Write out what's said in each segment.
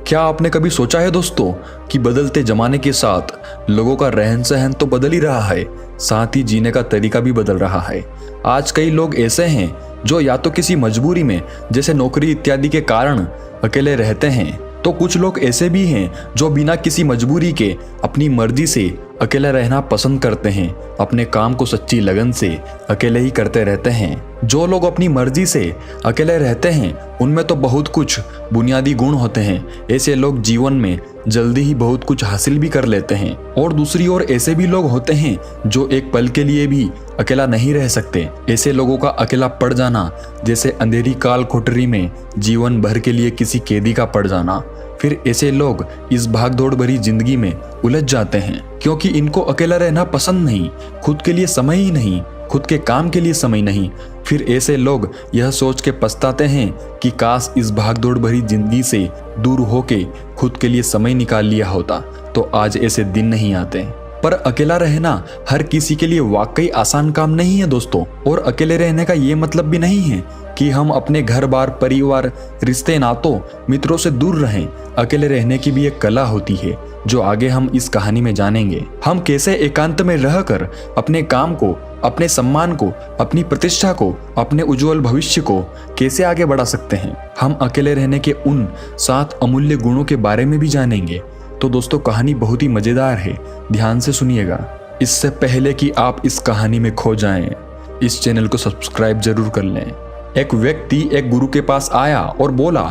क्या आपने कभी सोचा है दोस्तों कि बदलते जमाने के साथ लोगों का रहन सहन तो बदल ही रहा है, साथ ही जीने का तरीका भी बदल रहा है। आज कई लोग ऐसे हैं जो या तो किसी मजबूरी में जैसे नौकरी इत्यादि के कारण अकेले रहते हैं, तो कुछ लोग ऐसे भी हैं जो बिना किसी मजबूरी के अपनी मर्जी से अकेले रहना पसंद करते हैं, अपने काम को सच्ची लगन से अकेले ही करते रहते हैं। जो लोग अपनी मर्जी से अकेले रहते हैं उनमें तो बहुत कुछ बुनियादी गुण होते हैं। ऐसे लोग जीवन में जल्दी ही बहुत कुछ हासिल भी कर लेते हैं। और दूसरी ओर ऐसे भी लोग होते हैं जो एक पल के लिए भी अकेला नहीं रह सकते। ऐसे लोगों का अकेला पड़ जाना जैसे अंधेरी काल कोठरी में जीवन भर के लिए किसी कैदी का पड़ जाना। फिर ऐसे लोग इस भागदौड़ भरी जिंदगी में उलझ जाते हैं क्योंकि इनको अकेला रहना पसंद नहीं, खुद के लिए समय ही नहीं, खुद के काम के लिए समय नहीं। फिर ऐसे लोग यह सोच के पछताते हैं कि काश इस भागदौड़ भरी जिंदगी से दूर होके खुद के लिए समय निकाल लिया होता तो आज ऐसे दिन नहीं आते। पर अकेला रहना हर किसी के लिए वाकई आसान काम नहीं है दोस्तों। और अकेले रहने का ये मतलब भी नहीं है कि हम अपने घर बार, परिवार, रिश्ते नातों, मित्रों से दूर रहें। अकेले रहने की भी एक कला होती है जो आगे हम इस कहानी में जानेंगे। हम कैसे एकांत में रहकर अपने काम को, अपने सम्मान को, अपनी प्रतिष्ठा को, अपने उज्जवल भविष्य को कैसे आगे बढ़ा सकते हैं। हम अकेले रहने के उन 7 अमूल्य गुणों के बारे में भी जानेंगे। तो दोस्तों कहानी बहुत ही मजेदार है, ध्यान से सुनिएगा। इससे पहले कि आप इस कहानी में खो जाएं, इस चैनल को सब्सक्राइब जरूर कर लें। एक व्यक्ति एक गुरु के पास आया और बोला,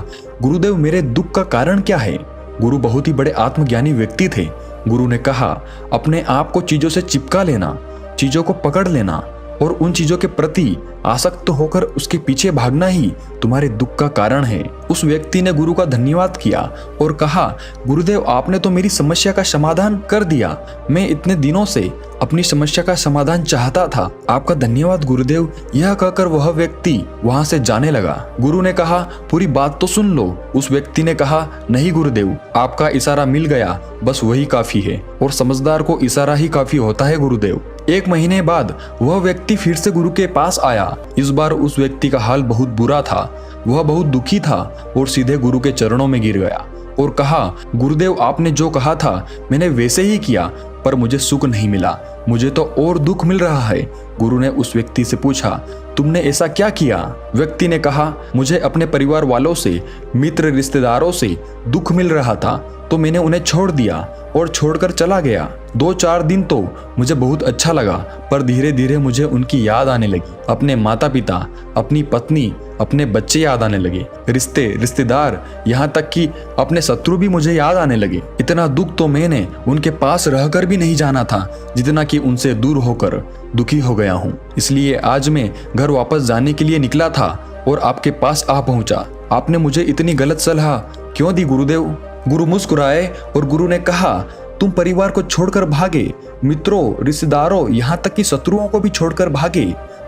गुरुदेव मेरे दुख का कारण क्या है। गुरु बहुत ही बड़े आत्मज्ञानी व्यक्ति थे। गुरु ने कहा, अपने आप को चीजों से चिपका लेना, चीजों को पकड़ लेना और उन चीजों के प्रति आसक्त होकर उसके पीछे भागना ही तुम्हारे दुख का कारण है। उस व्यक्ति ने गुरु का धन्यवाद किया और कहा, गुरुदेव आपने तो मेरी समस्या का समाधान कर दिया। मैं इतने दिनों से अपनी समस्या का समाधान चाहता था। आपका धन्यवाद गुरुदेव। यह कहकर वह व्यक्ति वहां से जाने लगा। गुरु ने कहा, पूरी बात तो सुन लो। उस व्यक्ति ने कहा, नहीं गुरुदेव, आपका इशारा मिल गया, बस वही काफी है। और समझदार को इशारा ही काफी होता है गुरुदेव। 1 महीने बाद वह व्यक्ति फिर से गुरु के पास आया। इस बार उस व्यक्ति का हाल बहुत बुरा था। वह बहुत दुखी था और सीधे गुरु के चरणों में गिर गया और कहा, गुरुदेव आपने जो कहा था मैंने वैसे ही किया, पर मुझे सुख नहीं मिला, मुझे तो और दुख मिल रहा है। गुरु ने उस व्यक्ति से पूछा, तुमने ऐसा क्या किया। व्यक्ति ने कहा, मुझे अपने परिवार वालों से, मित्र रिश्तेदारों से दुख मिल रहा था तो मैंने उन्हें छोड़ दिया और छोड़कर चला गया। 2-4 दिन तो मुझे बहुत अच्छा लगा, पर धीरे धीरे मुझे उनकी याद आने लगी। अपने माता पिता, अपनी पत्नी, अपने बच्चे याद आने लगे, रिश्तेदार, यहाँ तक कि अपने शत्रु भी मुझे याद आने लगे। इतना दुख तो मैंने उनके पास रहकर भी नहीं जाना था जितना कि उनसे दूर होकर दुखी हो गया हूँ। इसलिए आज मैं घर वापस जाने के लिए निकला था और आपके पास आ पहुंचा। आपने मुझे इतनी गलत सलाह क्यों दी गुरुदेव। गुरु मुस्कुराए और गुरु ने कहा, तुम परिवार को छोड़कर भागे, मित्रों, रिश्तेदारों, यहाँ तक कि शत्रुओं को भी छोड़कर भागे,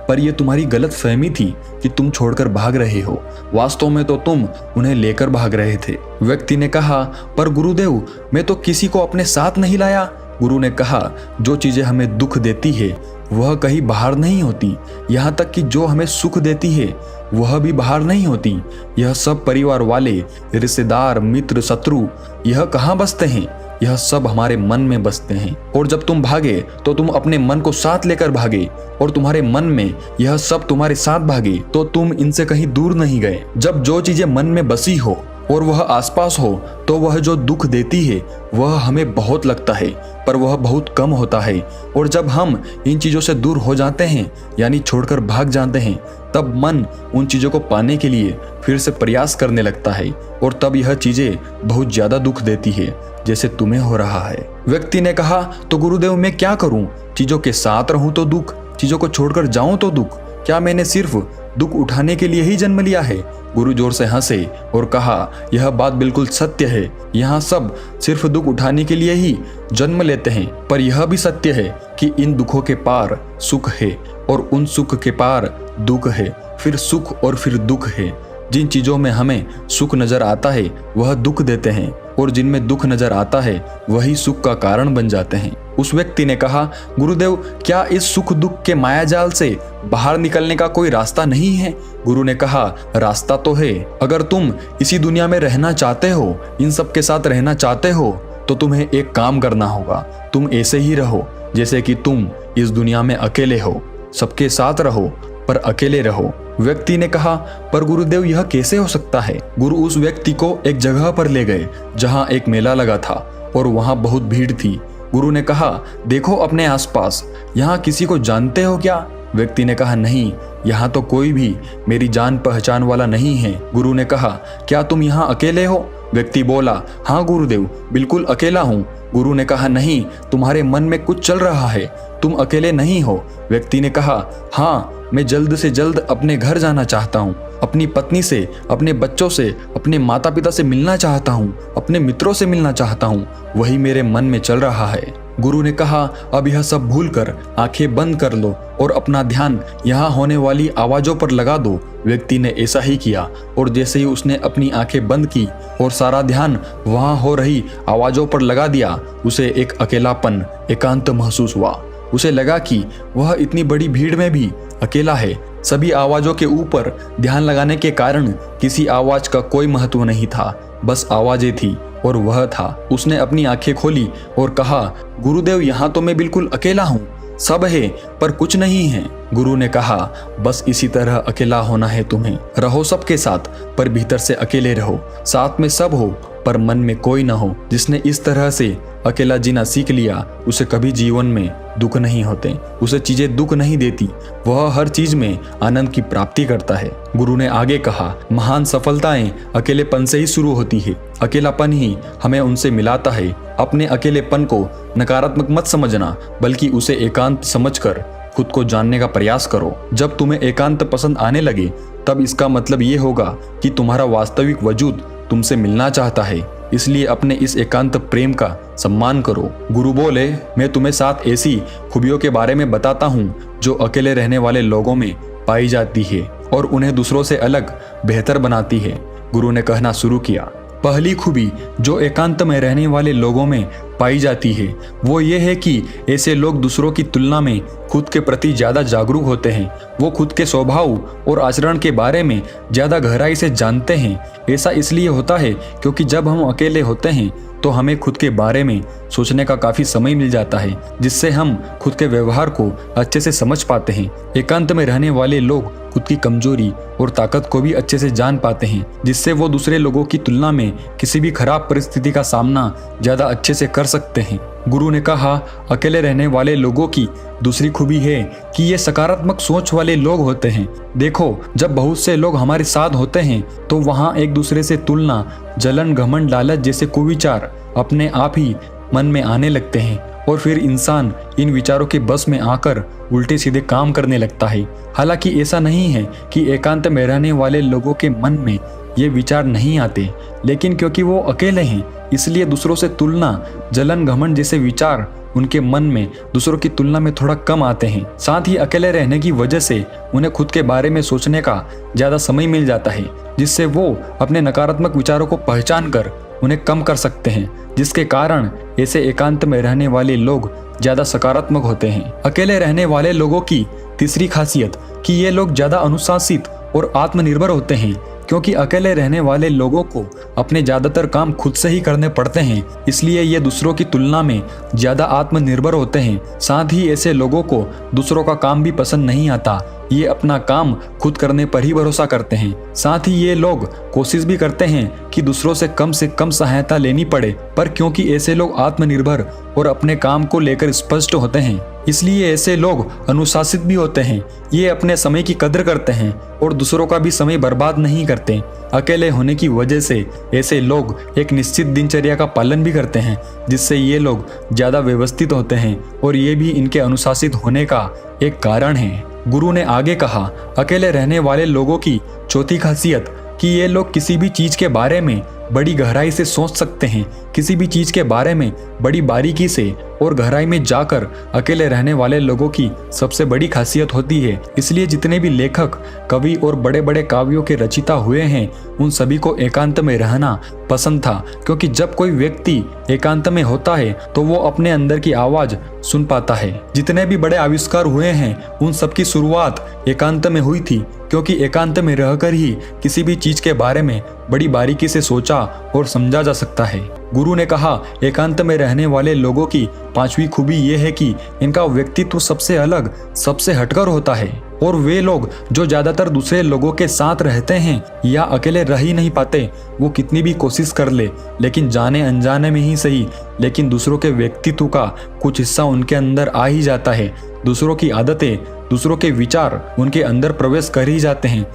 पर यह तुम्हारी गलत फहमी थी कि तुम छोड़कर भाग रहे हो। वास्तव में तो तुम उन्हें लेकर भाग रहे थे। व्यक्ति ने कहा, पर गुरुदेव मैं तो किसी को अपने साथ नहीं लाया। गुरु ने कहा, जो चीजें हमें दुख देती है वह कहीं बाहर नहीं होती, यहाँ तक कि जो हमें सुख देती है वह भी बाहर नहीं होती। यह सब परिवार वाले, रिश्तेदार, मित्र, शत्रु, यह कहाँ बसते हैं, यह सब हमारे मन में बसते हैं। और जब तुम भागे तो तुम अपने मन को साथ लेकर भागे और तुम्हारे मन में यह सब तुम्हारे साथ भागे, तो तुम इनसे कहीं दूर नहीं गए। जब जो चीजें मन में बसी हो और वह आसपास हो तो वह जो दुख देती है वह हमें बहुत लगता है, पर वह बहुत कम होता है। और जब हम इन चीजों से दूर हो जाते हैं, यानी छोड़कर भाग जाते हैं, तब मन उन चीजों को पाने के लिए फिर से प्रयास करने लगता है और तब यह चीजें बहुत ज्यादा दुख देती है, जैसे तुम्हें हो रहा है। व्यक्ति ने कहा, तो गुरुदेव मैं क्या करूं। चीजों के साथ रहूं तो दुख, चीजों को छोड़कर जाऊं तो दुख। क्या मैंने सिर्फ दुख उठाने के लिए ही जन्म लिया है। गुरु जोर से हंसे और कहा, यह बात बिल्कुल सत्य है। यहाँ सब सिर्फ दुख उठाने के लिए ही जन्म लेते हैं, पर यह भी सत्य है कि इन दुखों के पार सुख है और उन सुख के पार दुख है, फिर सुख और फिर दुख है। जिन चीजों में हमें सुख नजर आता है वह दुख देते हैं और जिनमें दुख नजर आता है वही सुख का कारण बन जाते हैं। उस व्यक्ति ने कहा, गुरुदेव, क्या इस सुख दुख के मायाजाल से बाहर निकलने का कोई रास्ता नहीं है? गुरु ने कहा, रास्ता तो है। अगर तुम इसी दुनिया में रहना चाहते हो, इन सब के साथ रहना चाहते हो, तो तुम्हें एक काम करना होगा। तुम ऐसे ही रहो जैसे कि तुम इस दुनिया में अकेले हो। सबके साथ रहो पर अकेले रहो। व्यक्ति ने कहा, पर गुरुदेव, यह कैसे हो सकता है? गुरु उस व्यक्ति को एक जगह पर ले गए जहां एक मेला लगा था और वहां बहुत भीड़ थी। गुरु ने कहा, देखो अपने आसपास, यहाँ किसी को जानते हो क्या? व्यक्ति ने कहा, नहीं, यहाँ तो कोई भी मेरी जान पहचान वाला नहीं है। गुरु ने कहा, क्या तुम यहाँ अकेले हो? व्यक्ति बोला, हाँ गुरुदेव, बिल्कुल अकेला हूँ। गुरु ने कहा, नहीं, तुम्हारे मन में कुछ चल रहा है, तुम अकेले नहीं हो। व्यक्ति ने कहा, हाँ, मैं जल्द से जल्द अपने घर जाना चाहता हूँ, अपनी पत्नी से, अपने बच्चों से, अपने माता पिता से मिलना चाहता हूँ, अपने मित्रों से मिलना चाहता हूँ, वही मेरे मन में चल रहा है। गुरु ने कहा, अब यह सब भूलकर आंखें बंद कर लो और अपना ध्यान यहाँ होने वाली आवाजों पर लगा दो। व्यक्ति ने ऐसा ही किया और जैसे ही उसने अपनी आंखें बंद की और सारा ध्यान वहां हो रही आवाजों पर लगा दिया, उसे एक अकेलापन, एकांत महसूस हुआ। उसे लगा कि वह इतनी बड़ी भीड़ में भी अकेला है। सभी आवाजों के ऊपर ध्यान लगाने के कारण किसी आवाज का कोई महत्व नहीं था, बस आवाजें थी और वह था। उसने अपनी आंखें खोली और कहा, गुरुदेव, यहाँ तो मैं बिल्कुल अकेला हूँ, सब है पर कुछ नहीं है। गुरु ने कहा, बस इसी तरह अकेला होना है तुम्हें। रहो सबके साथ पर भीतर से अकेले रहो। साथ में सब हो पर मन में कोई न हो। जिसने इस तरह से अकेला जीना सीख लिया, उसे कभी जीवन में दुख नहीं होते, उसे चीजें दुख नहीं देती, वह हर चीज में आनंद की प्राप्ति करता है। गुरु ने आगे कहा, महान सफलताएं अकेलेपन से ही शुरू होती है। अकेलापन ही हमें उनसे मिलाता है। अपने अकेलेपन को नकारात्मक मत समझना, बल्कि उसे एकांत समझकर खुद को जानने का प्रयास करो। जब तुम्हें एकांत पसंद आने लगे, तब इसका मतलब ये होगा कि तुम्हारा वास्तविक वजूद तुमसे मिलना चाहता है। इसलिए अपने इस एकांत प्रेम का सम्मान करो। गुरु बोले, मैं तुम्हें 7 ऐसी खूबियों के बारे में बताता हूँ जो अकेले रहने वाले लोगों में पाई जाती है और उन्हें दूसरों से अलग, बेहतर बनाती है। गुरु ने कहना शुरू किया, पहली खूबी जो एकांत में रहने वाले लोगों में पाई जाती है वो ये है कि ऐसे लोग दूसरों की तुलना में खुद के प्रति ज्यादा जागरूक होते हैं। वो खुद के स्वभाव और आचरण के बारे में ज्यादा गहराई से जानते हैं। ऐसा इसलिए होता है क्योंकि जब हम अकेले होते हैं तो हमें खुद के बारे में सोचने का काफी समय मिल जाता है, जिससे हम खुद के व्यवहार को अच्छे से समझ पाते हैं। एकांत में रहने वाले लोग खुद की कमजोरी और ताकत को भी अच्छे से जान पाते हैं, जिससे वो दूसरे लोगों की तुलना में किसी भी खराब परिस्थिति का सामना ज्यादा अच्छे से कर सकते हैं। गुरु ने कहा, अकेले रहने वाले लोगों की दूसरी खूबी है कि ये सकारात्मक सोच वाले लोग होते हैं। देखो, जब बहुत से लोग हमारे साथ होते हैं तो वहाँ एक दूसरे से तुलना, जलन, घमंड, लालच जैसे कुविचार अपने आप ही मन में आने लगते हैं और फिर इंसान इन विचारों के बस में आकर उल्टे सीधे काम करने लगता है। हालांकि ऐसा नहीं है कि एकांत में रहने वाले लोगों के मन में ये विचार नहीं आते, लेकिन क्योंकि वो अकेले हैं इसलिए दूसरों से तुलना, जलन, घमंड जैसे विचार उनके मन में दूसरों की तुलना में थोड़ा कम आते हैं। साथ ही अकेले रहने की वजह से उन्हें खुद के बारे में सोचने का ज्यादा समय मिल जाता है, जिससे वो अपने नकारात्मक विचारों को पहचान कर उन्हें कम कर सकते हैं, जिसके कारण ऐसे एकांत में रहने वाले लोग ज्यादा सकारात्मक होते हैं। अकेले रहने वाले लोगों की तीसरी खासियत कि ये लोग ज्यादा अनुशासित और आत्मनिर्भर होते हैं, क्योंकि अकेले रहने वाले लोगों को अपने ज्यादातर काम खुद से ही करने पड़ते हैं, इसलिए ये दूसरों की तुलना में ज्यादा आत्मनिर्भर होते हैं। साथ ही ऐसे लोगों को दूसरों का काम भी पसंद नहीं आता, ये अपना काम खुद करने पर ही भरोसा करते हैं। साथ ही ये लोग कोशिश भी करते हैं कि दूसरों से कम सहायता लेनी पड़े, पर क्योंकि ऐसे लोग आत्मनिर्भर और अपने काम को लेकर स्पष्ट होते हैं, इसलिए ऐसे लोग अनुशासित भी होते हैं। ये अपने समय की कदर करते हैं और दूसरों का भी समय बर्बाद नहीं करते। अकेले होने की वजह से ऐसे लोग एक निश्चित दिनचर्या का पालन भी करते हैं, जिससे ये लोग ज्यादा व्यवस्थित होते हैं और ये भी इनके अनुशासित होने का एक कारण है। गुरु ने आगे कहा, अकेले रहने वाले लोगों की चौथी खासियत कि ये लोग किसी भी चीज के बारे में बड़ी गहराई से सोच सकते हैं। किसी भी चीज के बारे में बड़ी बारीकी से और गहराई में जाकर अकेले रहने वाले लोगों की सबसे बड़ी खासियत होती है। इसलिए जितने भी लेखक, कवि और बड़े बड़े काव्यों के रचयिता हुए हैं, उन सभी को एकांत में रहना पसंद था, क्योंकि जब कोई व्यक्ति एकांत में होता है तो वो अपने अंदर की आवाज सुन पाता है। जितने भी बड़े आविष्कार हुए हैं, उन सबकी शुरुआत एकांत में हुई थी, क्योंकि एकांत में रहकर ही किसी भी चीज के बारे में बड़ी बारीकी से सोचा और समझा जा सकता है। गुरु ने कहा, एकांत में रहने वाले लोगों की 5वीं खूबी यह है कि इनका व्यक्तित्व सबसे अलग, सबसे हटकर होता है। और वे लोग जो ज्यादातर दूसरे लोगों के साथ रहते हैं या अकेले रह ही नहीं पाते, वो कितनी भी कोशिश कर ले, लेकिन जाने अनजाने में ही सही, लेकिन दूसरों के व्यक्तित्व का कुछ हिस्सा उनके अंदर आ ही जाता है। दूसरों की आदतें, दूसरों के विचार उनके अंदर प्रवेश कर ही जाते हैं।